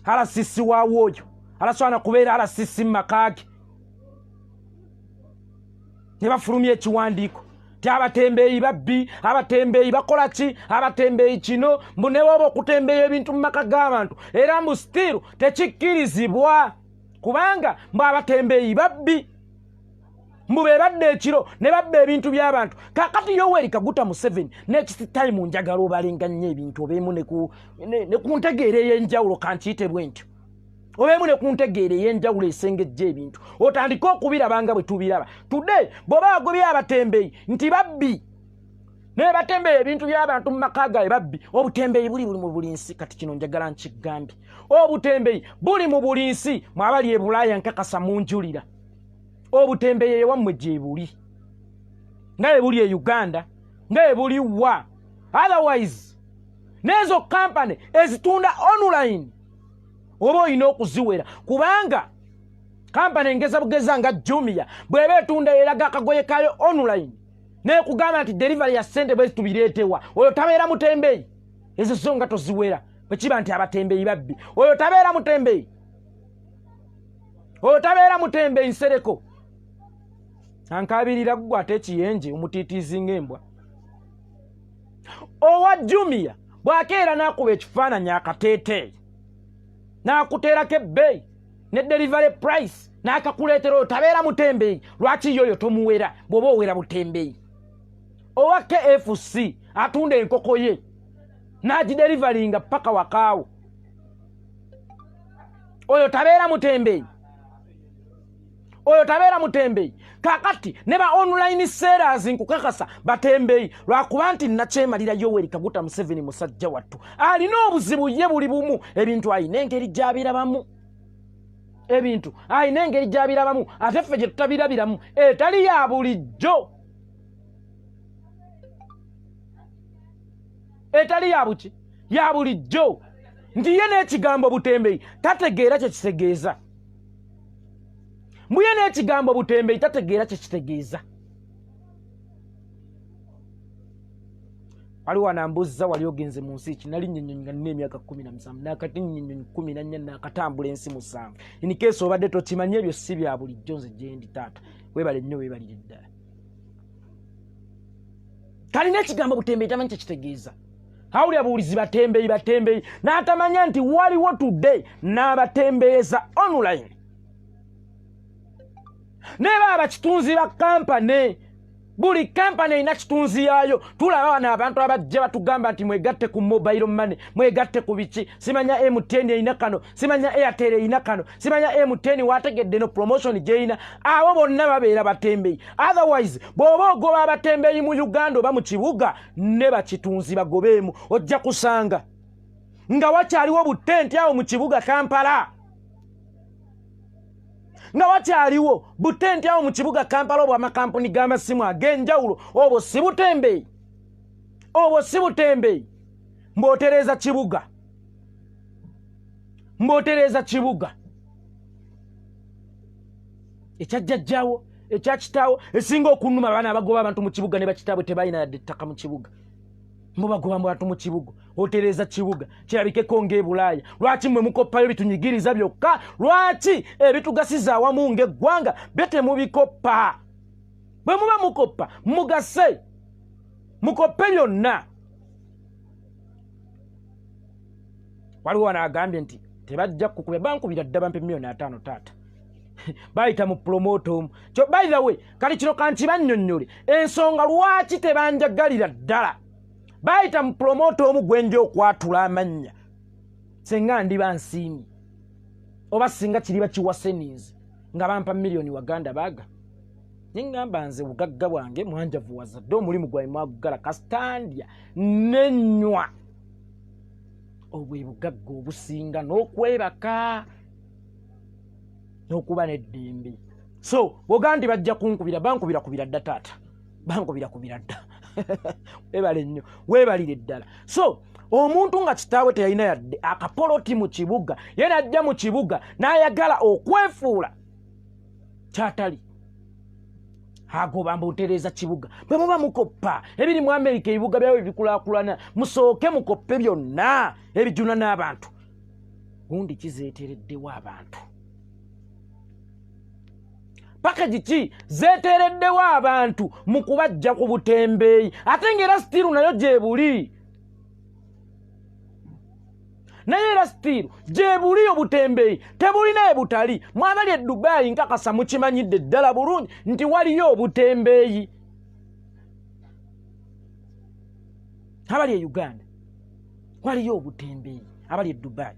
RCC wa Wooyo, alasobola kubeera RCC mu makaage. Ne bafulumya ekiwandiiko ti abatembeeyi babbi, abatembeeyi bakola ki, abatembeeyi kino, mbu ne bw'oba okutembeeya ebintu mu maka g'abantu era mbu stiru tekikkirizibwa kubanga mbu abatembeeyi babbi, mbu be badde ekiro ne babba ebintu by'abantu. Kaakati Yoweri Kaguta Museveni n'ekisitayimu njagala obalenga nnyo ebintu obeemu ne ku ntegeera ey'enjawulo kankiyite bwe ntyo, obeemu ne ku ntegeera ey'enjawulo esengejja ebintu otandike okubiraba bwe tubiraba. Today bw'oba agobye abatembeeyi nti babbi ne batembeeyi ebintu by'abantu mu maka gaabwe babbi, obutembeeyi buli mu buli nsi. Kati kino njagala nkigambye, obutembeeyi buli mu buli nsi. Mwabali e Bulaaya nkakasa munjulira, obutembeeyi ewammwe gye buli, nga bwe buli e Uganda, nga bwe buli wa. Otherwise n'ezo kampani ezitunda online oba olina okuziwera, kubanga kampani engeza bugeza nga Jumia bw'eba etunda eraga akagoye kayo online n'ekugamba nti delivery ya ssente bwe tubireetewa, oyo tabeera mutembeeyi. Ezo zo nga toziwera bwe kiba nti abatembeeyi babbi, oyo tabeera mutembeeyi, oyo tabeera mutembeeyi nsereko. Ankabirira ggwe ate ekiyenje omutiitiizi ng'embwa. Owa Jumia bw'akeera n'akuba ekifaananyi akateeteeyi n'akuteerako ebbeeyi ne delivery price n'akakuleetera, oyo tabeera mutembeeyi. Lwaki yoyo tomuwera bw'oba owera butembeeyi? Owa KFC atunda enkoko ye n'agideliveringa paka wakaawo, oyo tabeera mutembeeyi, oyo tabeera mutembeeyi. Kakati ne ba online sellers nkukakasa batembeeyi, lwakuba nti nakyemalira Yoweri Kaguta Museveni musajja wattu alina obuzibu ye buli bumu. Ebintu ayina engeri gy'abirabamu, ebintu ayina engeri gy'abirabamu, ate ffe gye tutabirabiramu etali ya bulijjo, etali ya buki ya bulijjo. Nti ye n'ekigambo butembeeyi tategeera kye kitegeeza, mbuye n'ekigambo butembeeyi tategeera kye kitegeeza. Waliwo anambuzza wali ogenze mu nsi ki, nali nnyonnyonyi nga nina emyaka 17 nakati nnyonnyonyi 14 nakatambula ensi 7. In case obadde tokimanyi ebyo si bya bulijjo, nze gye ndi taata, weebale nnyo weebalire ddala. Kalina ekigambo butembeeyi tamanyi kye kitegeeza. Awulira buwulizi batembeeyi n'atamanya nti waliwo today n'abatembeeyeza online. Ne baba kitunzi ba kampani, buli kampani erina kitunzi yaayo. Tulaba wano abantu abajja batugamba nti mwegatte ku mobile money, mwegatte ku biki, simanya MTN erina kano, simanya Airtel erina kano, simanya MTN wategedde no promotion gy'erina. Abo bonna babeera batembeeyi. Otherwise bw'oba ogoba abatembeeyi mu Uganda oba mu kibuga ne bakitunzi bagobeemu, ojja kusanga nga wakyaliwo butenti awo mu kibuga Kampala, nga wakyaliwo butenti awo mu kibuga Kampala obwo amakampuni g'amasimu ag'enjawulo. Obwo si butembeeyi, obwo si butembeeyi. Mbootereza kibuga, mbootereza kibuga ekyajjajjaawo, ekyakitaawo esinga okunnuma abaana abagoba abantu mu kibuga ne bakitaabwe tebalina yadde ettaka mu kibuga, mubagoba bantu mu kibuga. Otereza kibuga kirabikeko ng'e Bulaaya. Lwaki mmwe mukoppayo bitunyigiriza byokka? Lwaki ebitugasiza awamu ng'eggwanga bye temubikoppa? Bwe muba mukoppa mugase, mukoppe byonna. Waliwo n'agambye nti tebajja kukubya, bankubira dda bampe $5,000,000 taata. Bayita mu promote omu. By the way, kati kino kankibannyonnyole ensonga lwaki tebanjagalira ddala. Bayita mu promote omu gwenja okwatula amannya senga ndiba nsiimi oba singa kiriba kiwasenizi nga bampa $1,000,000 Waganda baga. Ningamba nze bugagga bwange mwanjavu wazadde omulimu gwayi mwagala kasitandya nenywa obwe bugagga obusinga n'okwebaka n'okuba n'eddembe. So bw'ogamba nti bajja kunkubira, bankubira dda taata, bankubira dda. Weebale nnyo, weebalire ddala. So omuntu nga kitaawe teyalina yadde akapoloti mu kibuga, ye najja mu kibuga n'ayagala okwefuula kyatali, agoba mbutereeza kibuga. Bwe muba mukoppa ebiri mu Amerika, ebibuga byawe bikulaakulana, musooke mukoppe byonna ebijuna n'abantu. Gundi kizeetereddewo abantu? Package ki zeetereddewo abantu mu kubajja ku butembeeyi? Ate ng'era stiru nayo gye buli. Naye era stiru gye buli obutembeeyi tebulina ebutali. Mwabali e Dubai nkakasa mukimanyidde ddala bulungi nti waliyo obutembeeyi. Abali e Uganda waliyo obutembeeyi, abali e Dubai.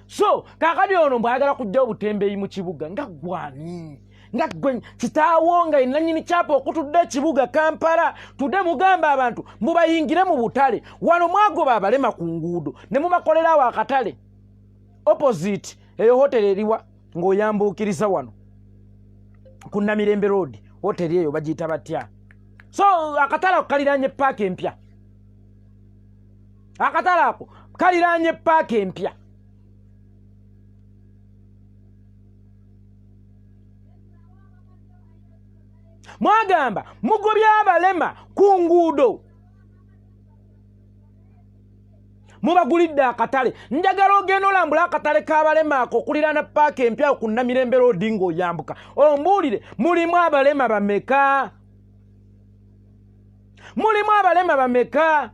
So kakadi ono mbwagala kujja obutembeeyi mu kibuga nga gwani, nga gwe kitaawo nga nannyini kyapa okutudde ekibuga Kampala, tudde mugamba abantu mubayingire mu butale. Wano mwagoba abalema ku nguudo ne mubakolerawo akatale opposite eyo hoteli eriwa ng'oyambuukiriza wano ku Namirembe Road. Hoteli eyo bagiyita batya? So akatale ako kaliraanye paaka empya, akatale ako kaliraanye paaka empya. Mwagamba mugobya abalema ku nguudo, mubagulidde akatale. Njagala ogenda olambula akatale k'abalema ako okuliraana paaka empya ku Namirembe Road ng'oyambuka. Ombuulire, mulimu abalema bameka? Mulimu abalema bameka?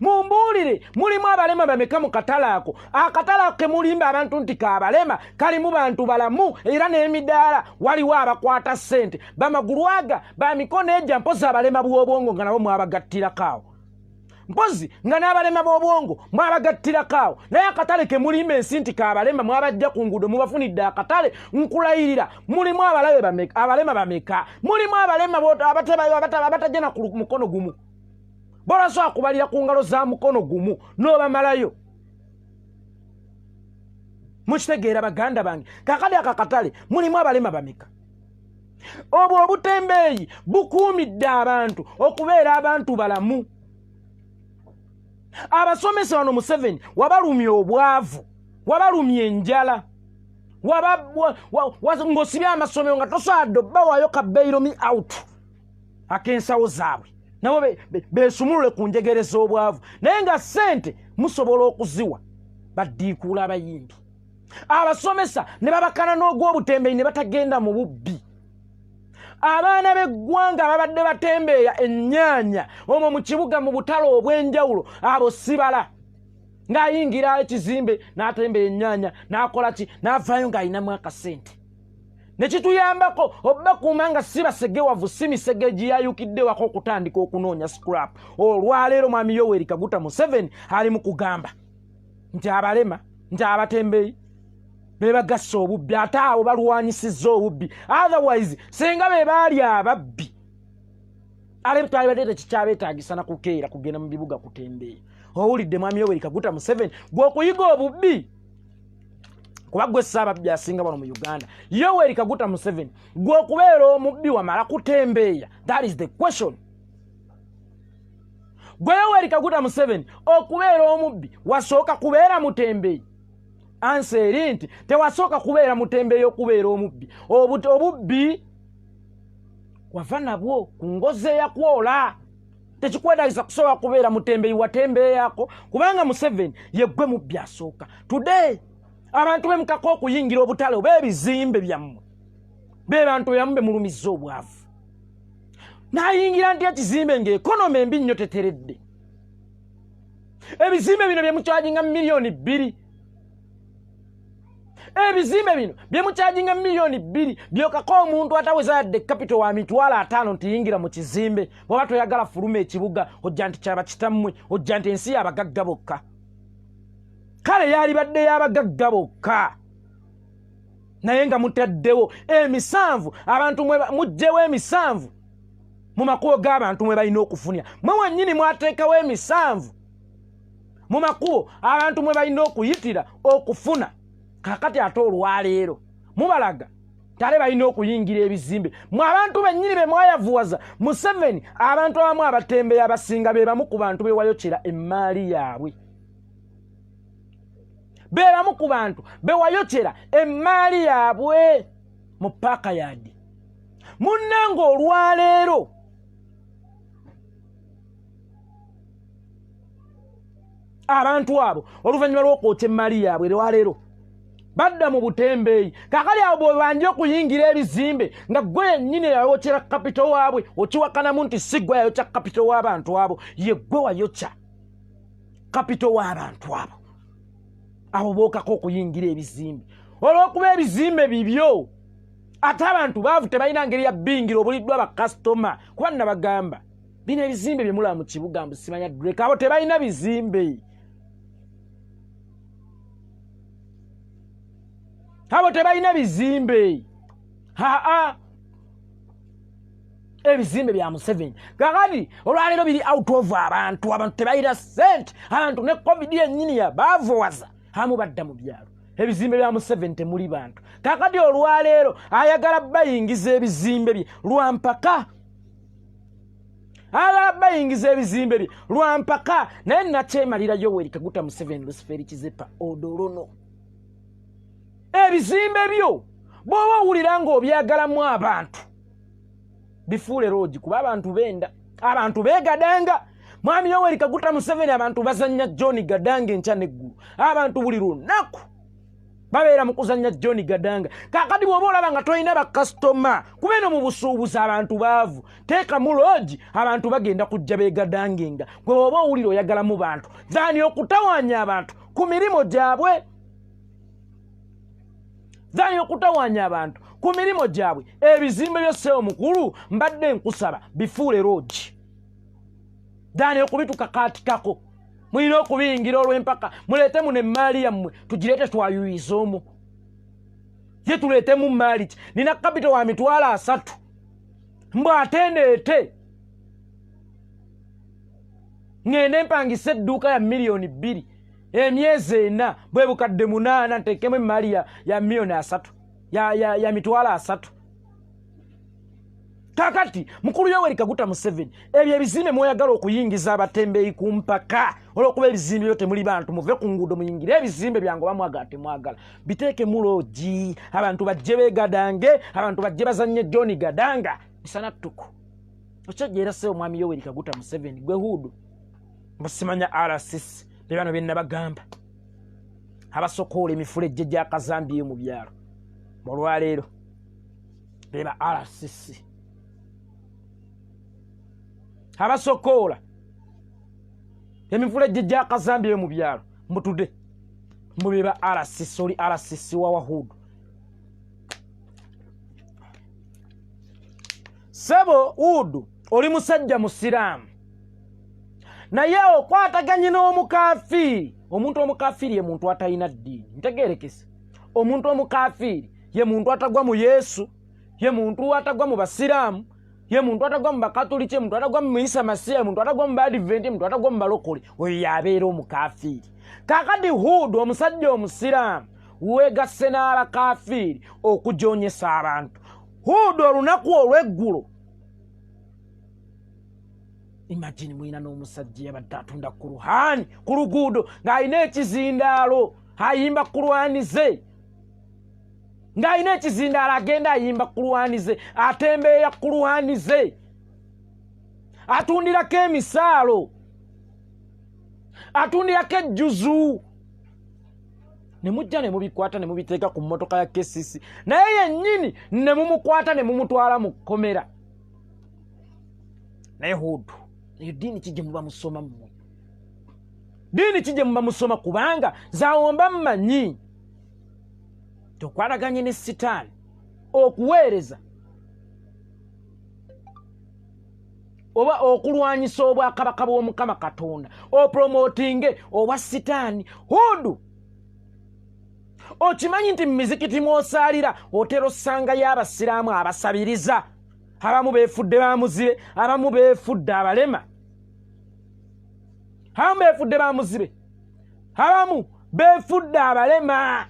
Mumbuulire, mulimu abalema bameka mu katale ako? Akatale ako ke mulimba abantu nti k'abalema kalimu bantu balamu era n'emidaala waliwo abakwata ssente, bamagulu aga, bamikono ejja, mpozi abalema bw'obwongo nga nabo mwabagattirakoawo. Mpozi nga n'abalema b'obwongo mwabagattirakoawo. Naye akatale ke mulimba ensi nti k'abalema mwabajja ku nguudo mubafunidde akatale. Nkulayirira, mulimu abalema bameka? Mulimu abalema abatajja na ku mukono gumu, bola so akubalira ku ngalo za mukono gumu n'obamalayo. Mukitegeera baganda bange? Kakali akakatale mulimu abalema bameka? Obwo obutembeeyi bukuumidde abantu okubeera abantu balamu. Abasomesa wano Museveni wabalumya obwavu, wabalumya enjala, ng'osibya amasomero nga tosaadde obbawaayo ka bailomi out ak'ensawo zaabwe, nabo beesumulule ku njegere z'obwavu. Naye nga ssente musobola okuziwa baddiikuula abayimbi. Abasomesa ne babakana n'ogw'obutembeeyi ne batagenda mu bubbi. Abaana b'eggwanga babadde batembeeya ennyaanya omwo mu kibuga mu butale obw'enjawulo, abo sibala. Ng'ayingira ekizimbe n'atembeeya ennyaanya n'akola ki, n'avaayo ng'ayinamu akasente. Ne kituyambako obbakuuma nga si basegewavu, si misege giyayukiddewako okutandika okunoonya scrap. Olwaleero mwami Yoweri Kaguta Museveni ali mu kugamba nti abalema, nti abatembeeyi be bagassa obubbi, ate abo balwanyisizza obubbi. Otherwise senga be baali ababbi, twali bateete kikyabeetaagisa na kukeera kugenda mu bibuga kutembeeya. Owulidde mwami Yoweri Kaguta Museveni gw'okuyiga obubbi? Kuba gwe ssaababbi asinga wano mu Uganda. Yoweri Kaguta Museveni gw'okubeera omubbi wamala kutembeeya? That is the question. Gwe Yoweri Kaguta Museveni okubeera omubbi wasooka kubeera mutembeeyi? Ansa eri nti tewasooka kubeera mutembeeyi okubeera omubbi. Obubbi wava nabwo ku ngozi eyakwola. Tekikwetagisa kusobola kubeera mutembeeyi watembeeyako, kubanga Museveni ye gwe mubbi asooka. Today abantu bemukako okuyingira obutale oba ebizimbe byammwe, be bantu byammwe mulumizza obwavu. N'ayingira nti ekizimbe ng'ekonomi embi nnyo teteredde. Ebizimbe bino bye mukyajinga miliyoni 2. Ebizimbe bino bye mukyajinga miliyoni 2 byokako omuntu ataweza yadde capital wa mitwalo 5 nti yingira mu kizimbe. Bw'oba toyagala fuluma ekibuga ojja nti kyaba kitammwe, ojja nti ensi y'abagagga bokka. Kale yali badde y'abagagga bokka, naye nga mutaddewo emisanvu, abantu mujjewo emisanvu mu makubo g'abantu mwe balina okufunira. Mwe wennyini mwateekawo emisanvu mu makubo abantu mwe balina okuyitira okufuna. Kakati ate olwaleero mubalaga tale balina okuyingira ebizimbe. Mwe abantu bennyini be mwayavuwaza Museveni, abantu abamu abatembeeyi abasinga be bamu ku bantu bewayokera emmaali yaabwe. Be bamu ku bantu bewayokera emmaali yaabwe mu paaka yadi. Munnange olwaleero abantu abo oluvannyuma lw'okwokya emmaali yaabwe lwaleero badda mu butembeeyi. Kakali abo bwe banje okuyingira ebizimbe nga gwe yennyini yayokyera kapito waabwe, okiwakanamu nti si gwe yayokya kapito w'abantu abo, ye gwe wayokya kapito w'abantu abo. Abo bookako okuyingira ebizimbe olw'okuba ebizimbe bibyo. Ate abantu baavu tebalina ngeri ya bbingira obuliddwa bakasitoma. Kuba nabagamba bino ebizimbe bye mulaba mu kibuga mbu simanya ddureka, abo tebalina bizimbe. Abo tebalina bizimbe. Ebizimbe bya Museveni kakati olwaleero biri out of abantu tebalina sente. Abantu ne covid yennyini yabaavuwaza amu badda mu byalo. Ebizimbe bya Museveni temuli bantu. Kakati olwaleero ayagala bayingiza ebizimbe bye lwampaka. Bayingiza ebizimbe bye lwampaka. Naye nakyemalira Yoweri Kaguta Museveni Luciferi Kizepa odolono. Ebizimbe byo bw'oba owulira ng'obyagalamu abantu bifuule loogi, kuba abantu benda, abantu beegadanga. Mwami Yoweri Kaguta Museveni abantu bazannya John Gadanga enkya n'eggulu. Abantu buli lunaku babeera mu kuzannya John Gadanga. Kakati bw'oba olaba nga tolina bakasitoma, kuba eno mu busuubuzi abantu baavu, teeka mu loogi abantu bagenda kujja beegadangenga. Gwe bw'oba owulira oyagalamu bantu zaani okutawaanya abantu ku mirimu gyabwe. Zaani okutawaanya abantu ku mirimu gyabwe. Ebizimbe by'osseewo mukulu mbadde nkusaba bifuule loogi. Zaani okubitukakaatikako. Mulina okubiyingira olw'empaka. Muleete muno emmaali yammwe tugireete twayuyiza omwo. Ye tuleetemu mmaali ki? Nina kapito wa mitwalo 3. Mbw ate ndeete ngende mpangisa edduuka ya miliyoni 2 emyezi 4 bwe bukadde 8 nteekemu emmaali ya miliyoni 3 ya mitwalo 3. Kakati mukulu Yoweri Kaguta Museveni ebyo ebizimbe mweyagala okuyingiza abatembeeyi ku mpaka olw'okuba ebizimbe byo temuli bantu, muve ku nguudo muyingire ebizimbe byange bamwagala temwagala. Biteeke mu loogi abantu bajje beegadange, abantu bajje bazannye John Gadanga bisana ttuku. Okyajja se omwami Yoweri Kaguta Museveni gwe huudu musimanya RCC be bano bye nabagamba abasokoola emifulejje gya Kazambi mu byalo olwaleero beba RCC. Abasokoola emifulejje gya Kazambi mu byalo mbutude mubeba RCC. Oli RCC wa wahudu sebo hudu oli musajja musiraamu naye okwataganye n'omukafiiri. Omuntu omukafiiri ye muntu atalina ddiini. Ntegeerekese omuntu omukafiiri ye muntu atagwa mu Yesu, ye muntu atagwa mu basiraamu, ye muntu atagwa mu bakatoliki, ye muntu atagwa mu Isa Masiya, ye muntu atagwa mu Badiventi, ye muntu atagwa mu balokole. Oyo yabeera omukafiiri. Kakati hudu omusajja omusiraamu weegasse n'abakafiiri okujoonyesa abantu. Hudu olunaku olw'eggulo imagine mwina n'omusajja yabadde atunda kuruhani ku luguudo ng'alina ekizindaalo ayimba kuruhani ze, ng'alina ekizindaalo agenda ayimba kuruhani ze, atembeeya kuruhani ze, atundirako emisaalo, atundirako ejjuzu. Ne mujja ne mubikwata ne mubiteeka ku mmotoka ya KCC, naye yennyini ne mumukwata ne mumutwala mu kkomera. Naye hudu eyo ddiini kijje muba musoma mmwe, ddiini kijje muba musoma kubanga zawomba mmanyi tokwataganye ne sitaani okuweereza oba okulwanyisa obwakabaka bw'Omukama Katonda, opromotinge obwa sitaani. Hudu okimanyi nti mu mizikiti mw'osaalira otera ossangayo abasiraamu abasabiriza abamu beefudde bamuzibe, abamu beefudde abalema, abamu beefudde bamuzibe, abamu beefudde abalema.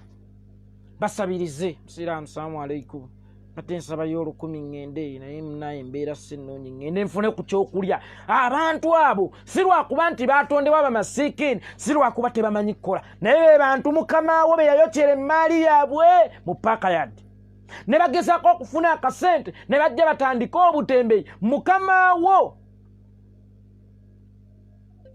Basabirize musiraamu salaamu aleikum ate nsabayo 10 ngende naye munaye mbeera sinoonyi ngende nfune ku kyokulya. Abantu abo si lwakuba nti batondebwa bamasiikini, si lwakuba tebamanyi kukola, naye be bantu Mukama wo be yayokyera emmaali yaabwe mu paaka yadde ne bagezaako okufuna akasente ne bajja batandika obutembeyi. Mukama wo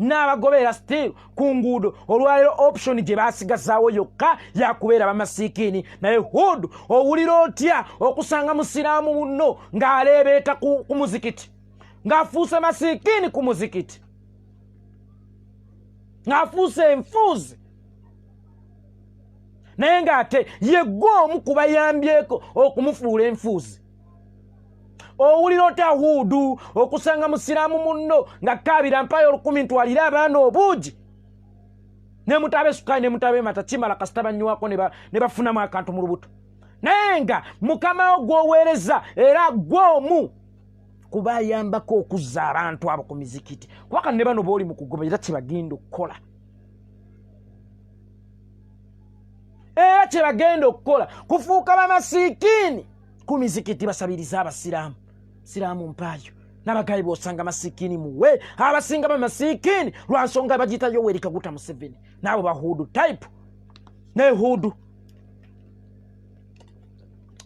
n'abagobera still ku nguudo. Olwaliro option gye baasigazaawo yokka yakubeera bamasiikini. Naye Hudu owulira otya okusanga musiraamu munno ng'aleebeeta ku muzikiti, ng'afuuse masiikini ku muzikiti, ng'afuuse enfuuzi, naye ng'ate ye gw'omu ku bayambyeko okumufuula enfuuzi? Owulira otya Hudu okusanga musiraamu munno ng'akkaabira mpayo 10 ntwalire abaana obuugi, ne mutabe sukaali ne mutabe mata kimala kasita bannywako ne bafunamu akantu mu lubuto, naye nga Mukama wo gw'oweereza era gw'omu kubayambako okuzza abantu abo ku mizikiti. Kubaka ne bano booli mu kugoberera kye bagenda okukola, era kye bagenda okukola kufuuka bamasiikini ku mizikiti basabiriza abasiraamu. Siraamu mpaayo n'abagayi b'osanga masiikini muwe, abasinga bamasiikini lwa nsonga bagiyita Yoweri Kaguta Museveni n'abo ba Hudu type. Naye Hudu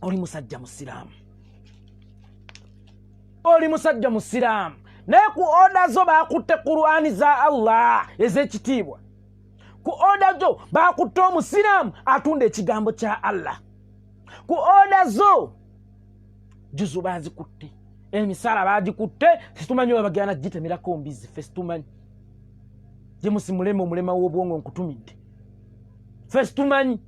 oli musajja musiraamu, oli musajja musiraamu, naye ku oda zo baakutte Qur'ani za Allah ez'ekitiibwa. Ku oda zo baakutte omusiraamu atunda ekigambo kya Allah. Ku oda zo juzu baazikutte, emisala baagikutte, situmanyi oba bagenda gitemerako mbizi, ffe situmanyi. James Mulema omulema w'obwongo nkutumidde, ffe situmanyi.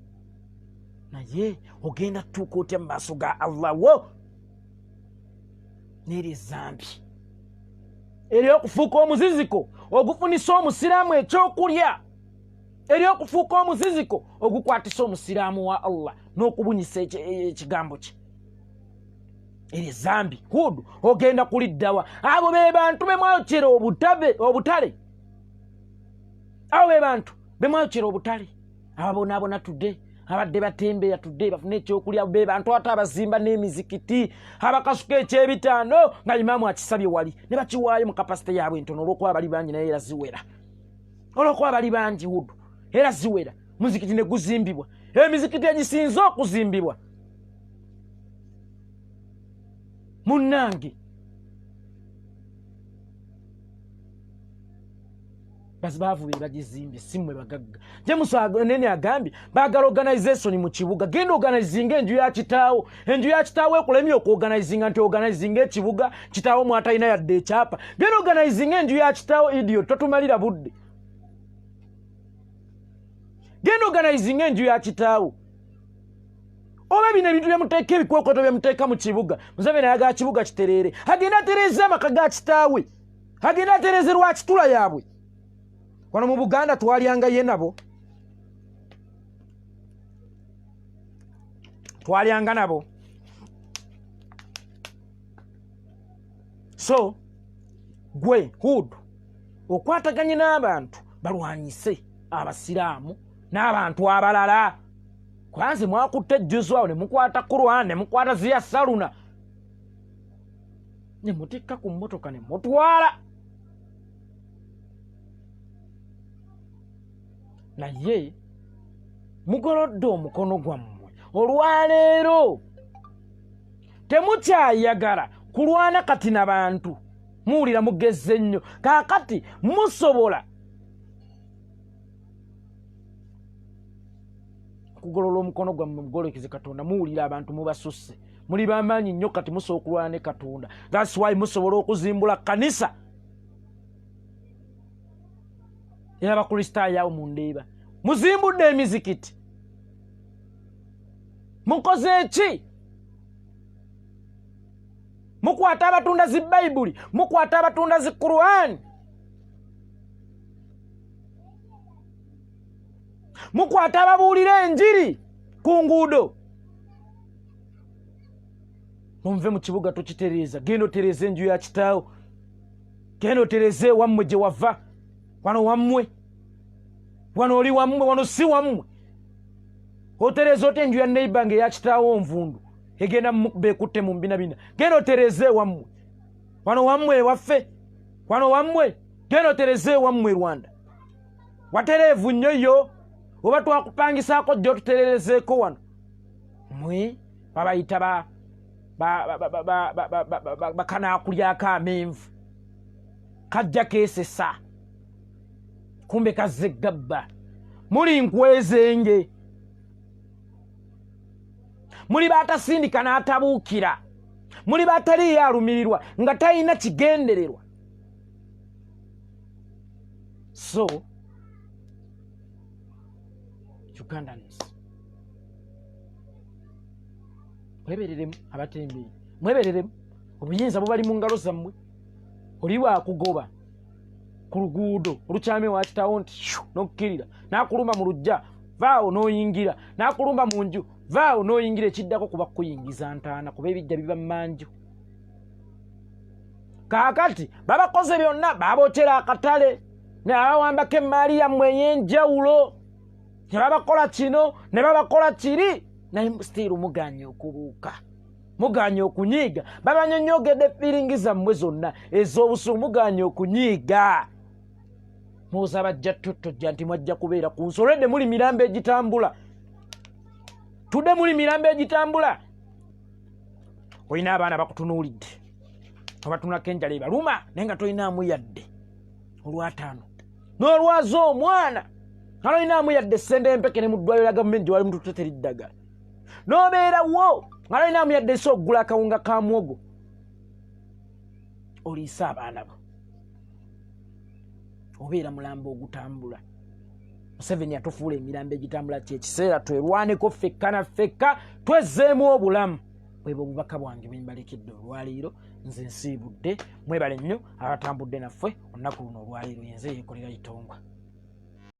Naye ogenda tuuka otya mu maaso ga Allah wo? N'eri ezambi ery'okufuuka omuziziko ogufunisa omusiraamu ekyokulya, ery'okufuuka omuziziko ogukwatisa omusiraamu wa Allah n'okubunyisa ekigambo kye. Eri zambi. Hudu ogenda kuliddawa? Abo be bantu be mwayokyera obutale, abo be bantu be mwayokyera obutale, ababonaabona tudde, abadde batembeya tudde bafune ekyokulya, be bantu ate abazimba n'emizikiti, abakasuka ekyebitaano nga imaamu akisabye wali ne bakiwaayo mu kapasite yaabwe entono olw'okuba bali bangi naye era ziwera, olw'okuba bali bangi Hudu era ziwera. Muzikiti ne guzimbibwa, emizikiti egisinze okuzimbibwa munnange baavu be bagizimbye, si mmwe bagagga. James nene agambye baagala organization mu kibuga. Genda organizinga enju ya kitaawo, enju ya kitaawo ekulemye okuorganizinga nti organizinga ekibuga kitaawo mwatalina yadde ekyapa. Genda organizinga enju ya kitaawo, idiot, totumalira budde. Genda organizinga enju ya kitaawo. Oba bino ebintu byemuteeka ebikwekoto byemuteeka mu kibuga. Museveni ayagala kibuga kitereere, agenda atereeza amaka ga kitaawe, agenda atereezerwa kitula yaabwe. Wano mu Buganda twalyanga ye nabo, twalyanga nabo. So gwe Hudu okwataganye n'abantu balwanyise abasiraamu n'abantu abalala. Kwanze mwakutte juzwawo ne mukwata Qur'an ne mukwata ziya saluna ne mutikka ku mmotoka ne mutwala. Naye mugolodde omukono gwammwe olwaleero, temukyayagala kulwana kati n'abantu. Muwulira mugezze nnyo, kaakati musobola kugolola omukono gwammwe mugolekeze Katonda. Muwulira abantu mubasusse, muli bamaanyi nnyo kati musobola okulwana ne Katonda. That's why musobola okuzimbula kanisa era abakristaayo awo mundeeba muzimbudde emizikiti. Mukoze eki? Mukwata abatunda zi Bayibuli, mukwata abatunda zi Qur'an, mukwata ababuulira enjiri ku nguudo. Munve mu kibuga tukitereeza. Genda otereeza enju ya kitaawe. Genda otereeze wammwe gye wava. Wano wammwe. Wano oli wammwe, wano si wammwe. Otereeza ote enju ya neighbor ya kitaawe Nvunyu. Egenda beekutte mu mbinabina. Genda otereeze wammwe. Wano wammwe waffe. Wano wammwe. Genda otereeze wammwe Rwanda. Watereevu nnyo yo. Oba twakupangisaako jjo tutereerezeeko wano. Mmwe babayita bakanaakulyako amenvu. Kajja keesesa. Kumbe kazze gabba. Muli nkwezenge. Muli baatasindika n'atabuukira. Muli baataliyo alumirirwa nga talina kigendererwa. So, Ugandans, mwebereremu abatembeeyi. Mwebereremu. Obuyinza bubali mu ngalo zammwe. Oli waakugoba ku luguudo olukyame wa kitaawo nti n'okukkirira n'akulumba mu lujja vaawo n'oyingira n'akulumba mu nju vaawo n'oyingira ekiddako kuba kuyingiza ntaana kuba ebijja biba mmanju. Kaakati babakoze byonna baabootera akatale ne babawambako emmaali yammwe ey'enjawulo ne babakola kino ne babakola kiri naye stiiru muganye okubuuka. Muganye okunyiiga. Babanyonyogedde fiiringi zammwe zonna ez'obusuulu muganye okunyiiga. Muza bajja tuttojja nti mwajja kubeera ku nsi. Olwedde muli mirambo egitambula. Tudde muli mirambo egitambula. Olina abaana bakutunuulidde. Obatunako enjala ebaluma naye nga tolinaamu yadde olwataano. N'olwaza omwana nga tolinaamu yadde ssente empeke ne mu ddwaliro lya gavumenti gye wali mututetera eddagala. N'obeerawo nga tolinaamu yadde esi okugula akawunga ka muwogo. Oliisa abaana bo. Obeera mulambo ogutambula. Museveni yatufuula emirambo egitambula kyekiseera twerwaneko ffekka na ffekka twezzeemu obulamu. Bwebwo obubaka bwange bwe mbalekedde olwaleero. Nze nsiibudde. Mwebale nnyo abatambudde naffe olunaku luno olwaleero. Yenze Yekolera Itongwa.